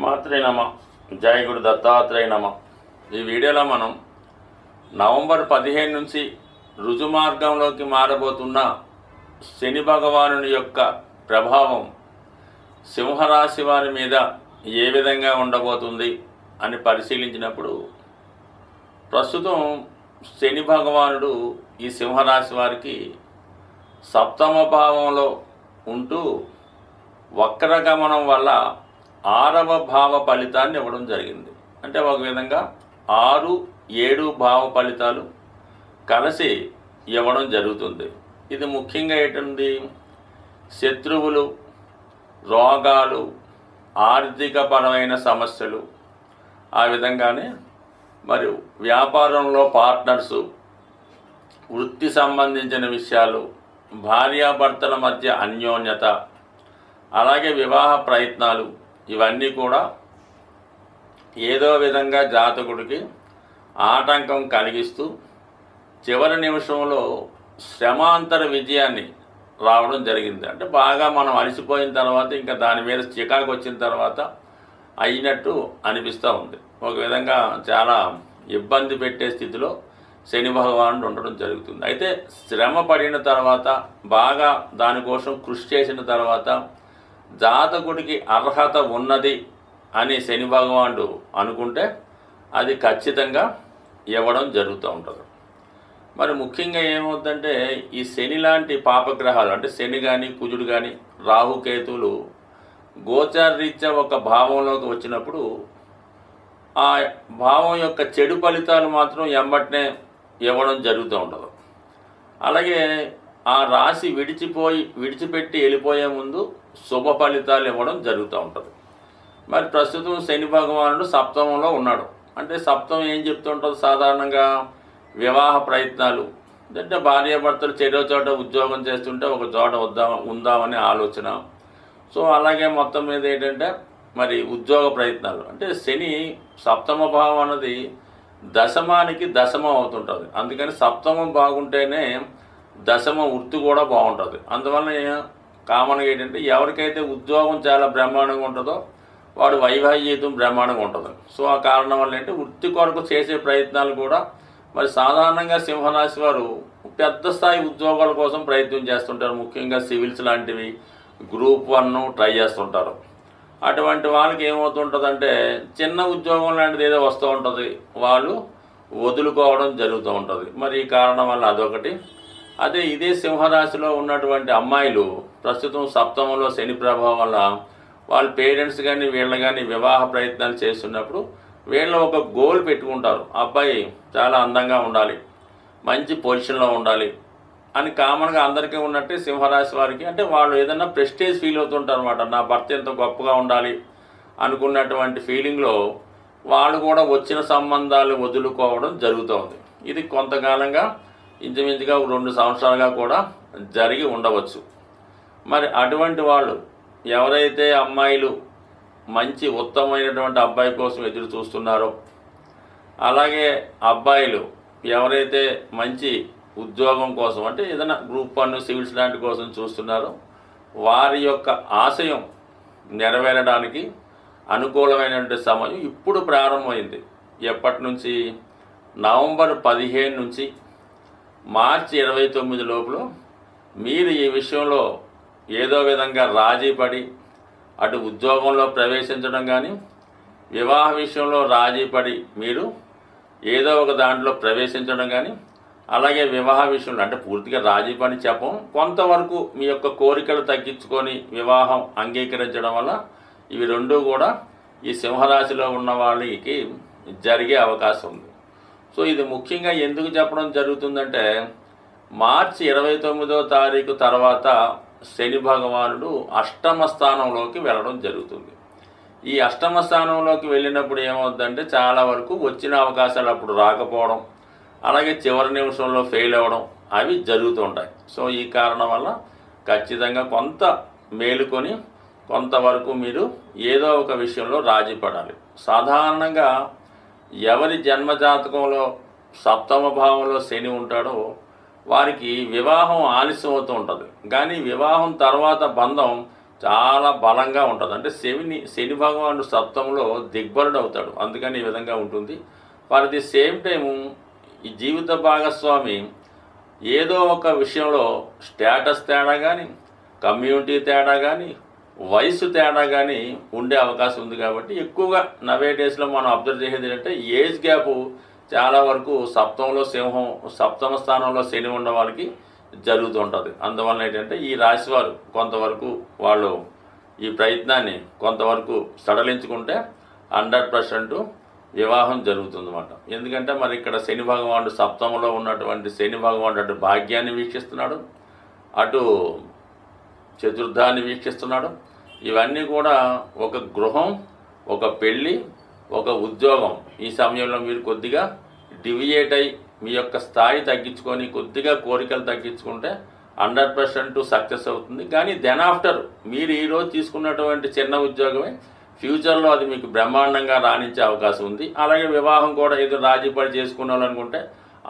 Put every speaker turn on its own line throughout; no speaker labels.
శ్రీమాత్రే నమ. జయ గురు దత్తాత్రేయ నమ. ఈ వీడియోలో మనం నవంబర్ 15 నుంచి రుజుమార్గంలోకి మారబోతున్న శని భగవానుని యొక్క ప్రభావం సింహరాశి వారి మీద ఏ విధంగా ఉండబోతుంది అని పరిశీలించినప్పుడు, ప్రస్తుతం శని భగవానుడు ఈ సింహరాశి వారికి సప్తమ భావంలో ఉంటూ వక్రగమనం వల్ల 6వ భావ ఫలితాన్ని ఇవ్వడం జరిగింది. అంటే ఒక విధంగా 6, 7 భావ ఫలితాలు కలిసి ఇవ్వడం జరుగుతుంది. ఇది ముఖ్యంగా ఏంటండి, శత్రువులు, రోగాలు, ఆర్థికపరమైన సమస్యలు, ఆ విధంగానే మరియు వ్యాపారంలో పార్ట్నర్సు, వృత్తి సంబంధించిన విషయాలు, భార్యాభర్తల మధ్య అన్యోన్యత, అలాగే వివాహ ప్రయత్నాలు, ఇవన్నీ కూడా ఏదో విధంగా జాతకుడికి ఆటంకం కలిగిస్తూ చివరి నిమిషంలో శ్రమాంతర విజయాన్ని రావడం జరిగింది. అంటే బాగా మనం అలసిపోయిన తర్వాత ఇంకా దాని మీద చికాకు వచ్చిన తర్వాత అయినట్టు అనిపిస్తూ ఉంది. ఒక విధంగా చాలా ఇబ్బంది పెట్టే స్థితిలో శని భగవానుడు ఉండడం జరుగుతుంది. అయితే శ్రమ పడిన తర్వాత, బాగా దానికోసం కృషి చేసిన తర్వాత జాతకుడికి అర్హత ఉన్నది అని శని భగవానుడు అనుకుంటే అది ఖచ్చితంగా ఇవ్వడం జరుగుతూ ఉంటుంది. మరి ముఖ్యంగా ఏమవుతుందంటే, ఈ శని లాంటి పాపగ్రహాలు అంటే శని కానీ, కుజుడు కానీ, రాహుకేతువులు గోచారరీత్యా ఒక భావంలోకి వచ్చినప్పుడు ఆ భావం యొక్క చెడు ఫలితాలు మాత్రం ఎంబటనే ఇవ్వడం జరుగుతూ ఉంటుంది. అలాగే ఆ రాశి విడిచిపెట్టి వెళ్ళిపోయే ముందు శుభ ఫలితాలు ఇవ్వడం జరుగుతూ ఉంటుంది. మరి ప్రస్తుతం శని భగవానుడు సప్తమంలో ఉన్నాడు. అంటే సప్తమం ఏం చెప్తుంటుంది, సాధారణంగా వివాహ ప్రయత్నాలు, అంటే భార్యాభర్తలు చెరో చోట ఉద్యోగం చేస్తుంటే ఒక చోట ఉందామనే ఆలోచన. సో అలాగే మొత్తం మీద ఏంటంటే మరి ఉద్యోగ ప్రయత్నాలు, అంటే శని సప్తమ భావం అన్నది దశమానికి దశమం అవుతుంటుంది. అందుకని సప్తమం బాగుంటేనే దశమ వృత్తి కూడా బాగుంటుంది. అందువల్ల కామన్గా ఏంటంటే ఎవరికైతే ఉద్యోగం చాలా బ్రహ్మాండంగా ఉంటుందో వాడు వైవాహిక జీవితం బ్రహ్మాండంగా ఉంటుంది. సో ఆ కారణం వల్ల ఏంటంటే వృత్తి కొరకు చేసే ప్రయత్నాలు కూడా మరి సాధారణంగా సింహరాశి వారు పెద్ద స్థాయి ఉద్యోగాల కోసం ప్రయత్నం చేస్తుంటారు. ముఖ్యంగా సివిల్స్ లాంటివి, గ్రూప్ 1 ట్రై చేస్తుంటారు. అటువంటి వాళ్ళకి ఏమవుతుంటుందంటే చిన్న ఉద్యోగం లాంటిది ఏదో వస్తూ ఉంటుంది, వాళ్ళు వదులుకోవడం జరుగుతూ ఉంటుంది. మరి ఈ కారణం వల్ల అదొకటి. అదే ఇదే సింహరాశిలో ఉన్నటువంటి అమ్మాయిలు ప్రస్తుతం సప్తమంలో శని ప్రభావం వల్ల వాళ్ళ పేరెంట్స్ కానీ వీళ్ళు కానీ వివాహ ప్రయత్నాలు చేస్తున్నప్పుడు వీళ్ళు ఒక గోల్ పెట్టుకుంటారు, అబ్బాయి చాలా అందంగా ఉండాలి, మంచి పొజిషన్లో ఉండాలి అని. కామన్గా అందరికీ ఉన్నట్టే సింహరాశి వారికి అంటే వాళ్ళు ఏదన్నా ప్రెస్టేజ్ ఫీల్ అవుతుంటారు అనమాట. నా భర్త ఎంత గొప్పగా ఉండాలి అనుకున్నటువంటి ఫీలింగ్లో వాళ్ళు కూడా వచ్చిన సంబంధాలు వదులుకోవడం జరుగుతుంది. ఇది కొంతకాలంగా ఇంచుమించుగా 2 సంవత్సరాలుగా కూడా జరిగి ఉండవచ్చు. మరి అటువంటి వాళ్ళు ఎవరైతే అమ్మాయిలు మంచి ఉత్తమమైనటువంటి అబ్బాయి కోసం ఎదురు చూస్తున్నారో, అలాగే అబ్బాయిలు ఎవరైతే మంచి ఉద్యోగం కోసం అంటే ఏదైనా గ్రూప్ 1 సివిల్స్ లాంటి కోసం చూస్తున్నారో వారి యొక్క ఆశయం నెరవేరడానికి అనుకూలమైనటువంటి సమయం ఇప్పుడు ప్రారంభమైంది. ఎప్పటి నుంచి, నవంబర్ 15 నుంచి మార్చి 29 లోపల మీరు ఈ విషయంలో ఏదో విధంగా రాజీ పడి అటు ఉద్యోగంలో ప్రవేశించడం కానీ, వివాహ విషయంలో రాజీ పడి మీరు ఏదో ఒక దాంట్లో ప్రవేశించడం కానీ, అలాగే వివాహ విషయంలో అంటే పూర్తిగా రాజీ పని చెప్పం, కొంతవరకు మీ యొక్క కోరికలు తగ్గించుకొని వివాహం అంగీకరించడం వల్ల ఇవి రెండూ కూడా ఈ సింహరాశిలో ఉన్న వాళ్ళకి జరిగే అవకాశం ఉంది. సో ఇది ముఖ్యంగా ఎందుకు చెప్పడం జరుగుతుందంటే, మార్చి 29వ తారీఖు తర్వాత శని భగవానుడు అష్టమ స్థానంలోకి వెళ్ళడం జరుగుతుంది. ఈ అష్టమ స్థానంలోకి వెళ్ళినప్పుడు ఏమవుతుందంటే చాలా వరకు వచ్చిన అవకాశాలు అప్పుడు రాకపోవడం, అలాగే చివరి నిమిషంలో ఫెయిల్ అవ్వడం అవి జరుగుతుంటాయి. సో ఈ కారణం వల్ల ఖచ్చితంగా కొంత మేలుకొని కొంతవరకు మీరు ఏదో ఒక విషయంలో రాజీ పడాలి. సాధారణంగా ఎవరి జన్మజాతకంలో సప్తమ భావంలో శని ఉంటాడో వారికి వివాహం ఆలస్యం అవుతూ ఉంటుంది. కానీ వివాహం తర్వాత బంధం చాలా బలంగా ఉంటుంది. అంటే శని భగవానుడు సప్తమంలో దిగ్బలుడు అవుతాడు, అందుకని ఈ విధంగా ఉంటుంది. ఫర్ ది సేమ్ టైము ఈ జీవిత భాగస్వామి ఏదో ఒక విషయంలో స్టేటస్ తేడా కానీ, కమ్యూనిటీ తేడా కానీ, వయసు తేడా కానీ ఉండే అవకాశం ఉంది. కాబట్టి ఎక్కువగా నవే డేస్లో మనం అబ్జర్వ్ చేసేది ఏంటంటే ఏజ్ గ్యాప్ చాలా వరకు సప్తమ స్థానంలో శని ఉన్న వాళ్ళకి జరుగుతూ ఉంటుంది. అందువల్ల ఏంటంటే ఈ రాశి వారు కొంతవరకు వాళ్ళు ఈ ప్రయత్నాన్ని కొంతవరకు సడలించుకుంటే 100% వివాహం జరుగుతుందన్నమాట. ఎందుకంటే మరి ఇక్కడ శని భగవానుడు సప్తమంలో ఉన్నటువంటి శని భగవానుడు అటు భాగ్యాన్ని వీక్షిస్తున్నాడు, అటు చతుర్థాన్ని వీక్షిస్తున్నాడు. ఇవన్నీ కూడా ఒక గృహం, ఒక పెళ్ళి, ఒక ఉద్యోగం. ఈ సమయంలో మీరు కొద్దిగా డివియేట్ అయి మీ యొక్క స్థాయి తగ్గించుకొని కొద్దిగా కోరికలు తగ్గించుకుంటే 100% సక్సెస్ అవుతుంది. కానీ దెన్ ఆఫ్టర్ మీరు ఈరోజు తీసుకున్నటువంటి చిన్న ఉద్యోగమే ఫ్యూచర్లో అది మీకు బ్రహ్మాండంగా రాణించే అవకాశం ఉంది. అలాగే వివాహం కూడా ఏదో రాజీపడి చేసుకున్నాలనుకుంటే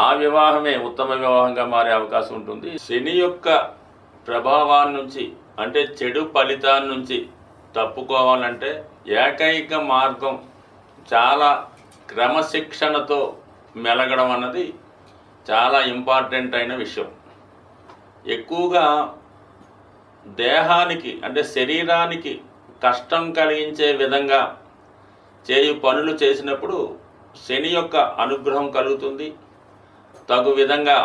ఆ వివాహమే ఉత్తమ వివాహంగా మారే అవకాశం ఉంటుంది. శని యొక్క ప్రభావాన్ని నుంచి అంటే చెడు ఫలితాన్ని నుంచి తప్పుకోవాలంటే ఏకైక మార్గం చాలా క్రమశిక్షణతో మెలగడం అన్నది చాలా ఇంపార్టెంట్ అయిన విషయం. ఎక్కువగా దేహానికి అంటే శరీరానికి కష్టం కలిగించే విధంగా చేయు పనులు చేసినప్పుడు శని యొక్క అనుగ్రహం కలుగుతుంది, తగు విధంగా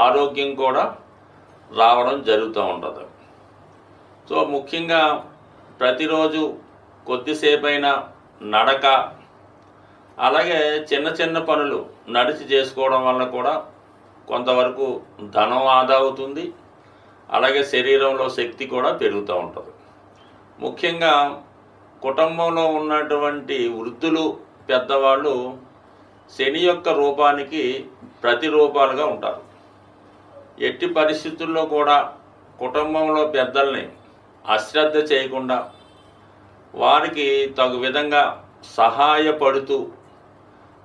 ఆరోగ్యం కూడా రావడం జరుగుతూ ఉంటుంది. సో ముఖ్యంగా ప్రతిరోజు కొద్దిసేపైనా నడక, అలాగే చిన్న చిన్న పనులు నడిచి చేసుకోవడం వల్ల కూడా కొంతవరకు ధనం ఆదా అవుతుంది, అలాగే శరీరంలో శక్తి కూడా పెరుగుతూ ఉంటుంది. ముఖ్యంగా కుటుంబంలో ఉన్నటువంటి వృద్ధులు, పెద్దవాళ్ళు శని యొక్క రూపానికి ప్రతిరూపాలుగా ఉంటారు. ఎట్టి పరిస్థితుల్లో కూడా కుటుంబంలో పెద్దల్ని అశ్రద్ధ చేయకుండా వారికి తగు విధంగా సహాయపడుతూ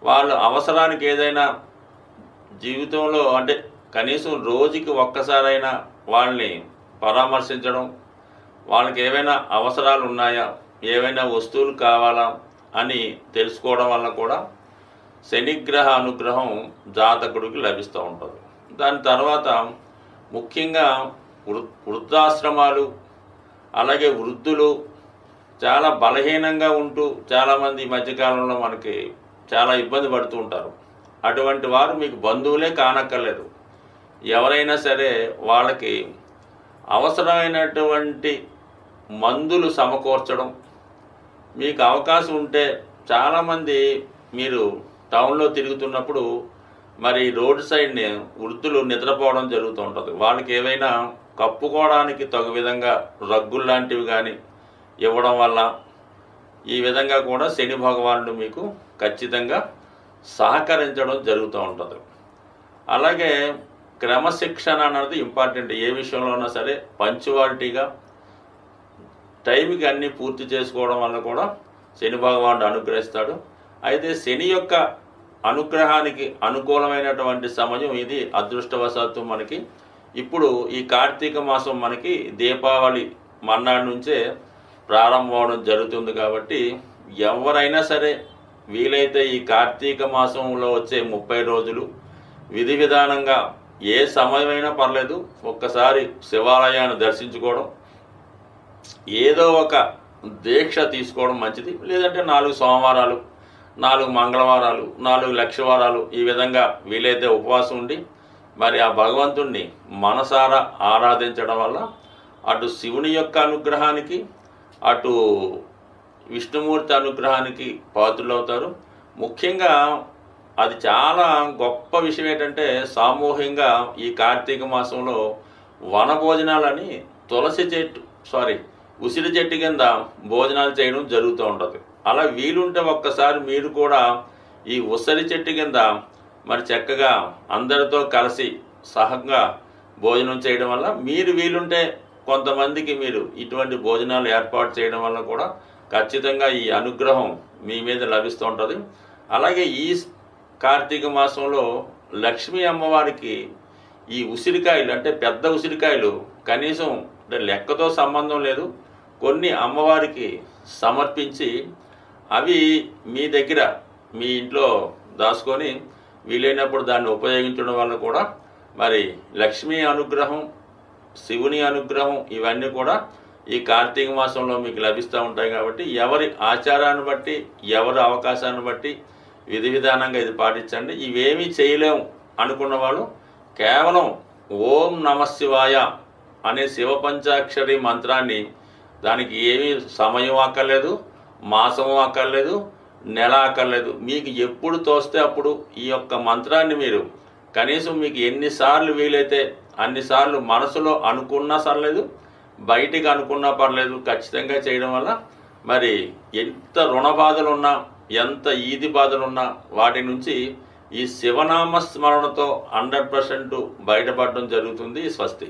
వాళ్ళ అవసరానికి ఏదైనా జీవితంలో అంటే కనీసం రోజుకి ఒక్కసారైనా వాళ్ళని పరామర్శించడం, వాళ్ళకి ఏవైనా అవసరాలు ఉన్నాయా, ఏవైనా వస్తువులు కావాలా అని తెలుసుకోవడం వల్ల కూడా శనిగ్రహ అనుగ్రహం జాతకుడికి లభిస్తూ ఉంటుంది. దాని తర్వాత ముఖ్యంగా వృద్ధాశ్రమాలు, అలాగే వృద్ధులు చాలా బలహీనంగా ఉంటూ చాలామంది ఈ మధ్యకాలంలో మనకి చాలా ఇబ్బంది పడుతూ ఉంటారు. అటువంటి వారు మీకు బంధువులే కానక్కర్లేదు, ఎవరైనా సరే వాళ్ళకి అవసరమైనటువంటి మందులు సమకూర్చడం మీకు అవకాశం ఉంటే, చాలామంది మీరు టౌన్లో తిరుగుతున్నప్పుడు మరి రోడ్ సైడ్ని వృద్ధులు నిద్రపోవడం జరుగుతూ ఉంటుంది. వాళ్ళకి ఏవైనా కప్పుకోవడానికి తగు విధంగా రగ్గులు లాంటివి కానీ ఇవ్వడం వల్ల ఈ విధంగా కూడా శని భగవానుడు మీకు ఖచ్చితంగా సహకరించడం జరుగుతూ ఉంటుంది. అలాగే క్రమశిక్షణ అన్నది ఇంపార్టెంట్. ఏ విషయంలోనైనా సరే పంచువాలిటీగా టైంకి అన్నీ పూర్తి చేసుకోవడం వల్ల కూడా శని భగవానుడు అనుగ్రహిస్తాడు. అయితే శని యొక్క అనుగ్రహానికి అనుకూలమైనటువంటి సమయం ఇది. అదృష్టవశాత్తు మనకి ఇప్పుడు ఈ కార్తీక మాసం మనకి దీపావళి మర్నాడు నుంచే ప్రారంభం అవడం జరుగుతుంది. కాబట్టి ఎవరైనా సరే వీలైతే ఈ కార్తీక మాసంలో వచ్చే 30 రోజులు విధి విధానంగా ఏ సమయమైనా పర్లేదు ఒక్కసారి శివాలయాన్ని దర్శించుకోవడం, ఏదో ఒక దీక్ష తీసుకోవడం మంచిది. లేదంటే 4 సోమవారాలు, 4 మంగళవారాలు, 4 లక్షవారాలు ఈ విధంగా వీలైతే ఉపవాసం ఉండి మరి ఆ భగవంతుణ్ణి మనసారా ఆరాధించడం వల్ల అటు శివుని యొక్క అనుగ్రహానికి, అటు విష్ణుమూర్తి అనుగ్రహానికి పాత్రులవుతారు. ముఖ్యంగా అది చాలా గొప్ప విషయం ఏంటంటే సామూహికంగా ఈ కార్తీక మాసంలో వనభోజనాలని ఉసిరి చెట్టు కింద భోజనాలు చేయడం జరుగుతూ ఉంటుంది. అలా వీలుంటే ఒక్కసారి మీరు కూడా ఈ ఉసిరి చెట్టు కింద మరి చక్కగా అందరితో కలిసి సహంగా భోజనం చేయడం వల్ల మీరు వీలుంటే కొంతమందికి మీరు ఇటువంటి భోజనాలు ఏర్పాటు చేయడం వల్ల కూడా ఖచ్చితంగా ఈ అనుగ్రహం మీ మీద లభిస్తూ ఉంటుంది. అలాగే ఈ కార్తీక మాసంలో లక్ష్మీ అమ్మవారికి ఈ ఉసిరికాయలు అంటే పెద్ద ఉసిరికాయలు కనీసం అంటే లెక్కతో సంబంధం లేదు, కొన్ని అమ్మవారికి సమర్పించి అవి మీ దగ్గర మీ ఇంట్లో దాచుకొని వీలైనప్పుడు దాన్ని ఉపయోగించడం వల్ల కూడా మరి లక్ష్మీ అనుగ్రహం, శివుని అనుగ్రహం ఇవన్నీ కూడా ఈ కార్తీక మాసంలో మీకు లభిస్తూ ఉంటాయి. కాబట్టి ఎవరి ఆచారాన్ని బట్టి, ఎవరి అవకాశాన్ని బట్టి విధి విధానంగా ఇది పాటించండి. ఇవేమీ చేయలేము అనుకున్న వాళ్ళు కేవలం ఓం నమశివాయ అనే శివ పంచాక్షరి మంత్రాన్ని, దానికి ఏమీ సమయం అక్కర్లేదు, మాసము అక్కర్లేదు, నెల అక్కర్లేదు, మీకు ఎప్పుడు తోస్తే అప్పుడు ఈ యొక్క మంత్రాన్ని మీరు కనీసం మీకు ఎన్నిసార్లు వీలైతే అన్నిసార్లు మనసులో అనుకున్నా సర్లేదు, బయటికి అనుకున్నా పర్లేదు, ఖచ్చితంగా చేయడం వల్ల మరి ఎంత రుణ బాధలున్నా, ఎంత ఈది బాధలున్నా వాటి నుంచి ఈ శివనామ స్మరణతో 100% బయటపడడం జరుగుతుంది. స్వస్తి.